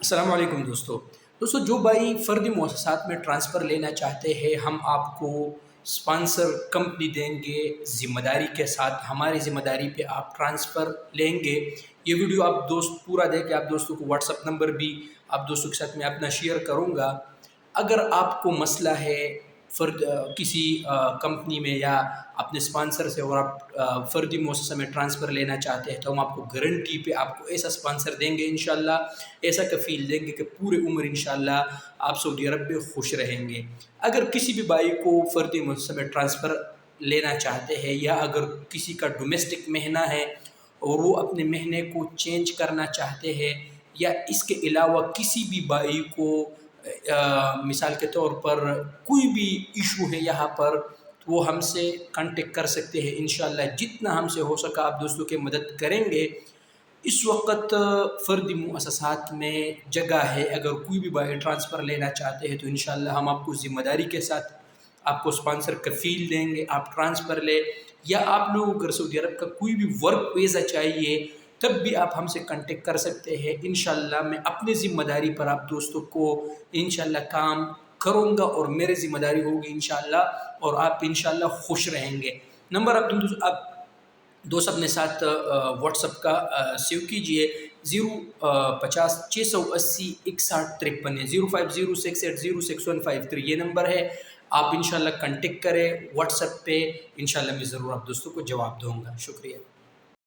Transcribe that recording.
السلام علیکم دوستو جو بھائی فردی مؤسسات میں ٹرانسفر لینا چاہتے ہیں، ہم آپ کو سپانسر کمپنی دیں گے ذمہ داری کے ساتھ. ہماری ذمہ داری پہ آپ ٹرانسفر لیں گے. یہ ویڈیو آپ دوست پورا دے کے آپ دوستوں کو واٹس اپ نمبر بھی آپ دوستوں کے ساتھ میں اپنا شیئر کروں گا. اگر آپ کو مسئلہ ہے کسی کمپنی میں یا اپنے سپانسر سے اور آپ فردی مؤسسہ میں ٹرانسفر لینا چاہتے ہیں، تو ہم آپ کو گارنٹی پہ آپ کو ایسا سپانسر دیں گے انشاءاللہ، ایسا کفیل دیں گے کہ پورے عمر انشاءاللہ آپ سعودی عرب میں خوش رہیں گے. اگر کسی بھی بھائی کو فردی مؤسسہ میں ٹرانسفر لینا چاہتے ہیں، یا اگر کسی کا ڈومیسٹک مہنہ ہے اور وہ اپنے مہنے کو چینج کرنا چاہتے ہیں، یا اس کے علاوہ کسی بھی بھائی کو مثال کے طور پر کوئی بھی ایشو ہے یہاں پر، تو وہ ہم سے کانٹیکٹ کر سکتے ہیں. انشاءاللہ جتنا ہم سے ہو سکا آپ دوستوں کی مدد کریں گے. اس وقت فردی مؤسسات میں جگہ ہے، اگر کوئی بھی بھائی ٹرانسفر لینا چاہتے ہیں تو انشاءاللہ ہم آپ کو ذمہ داری کے ساتھ آپ کو سپانسر کفیل دیں گے. آپ ٹرانسفر لیں، یا آپ لوگوں کو سعودی عرب کا کوئی بھی ورک ویزا چاہیے، تب بھی آپ ہم سے کانٹیکٹ کر سکتے ہیں. انشاءاللہ میں اپنی ذمہ داری پر آپ دوستوں کو انشاءاللہ کام کروں گا، اور میرے ذمہ داری ہوگی انشاءاللہ، اور آپ انشاءاللہ خوش رہیں گے. نمبر آپ دوست اپنے ساتھ واٹس اپ کا سیو کیجئے، 050 680 6153 0506806153 یہ نمبر ہے. آپ انشاءاللہ کانٹیکٹ کریں واٹس اپ پہ. انشاءاللہ میں ضرور آپ دوستوں کو جواب دوں گا. شکریہ.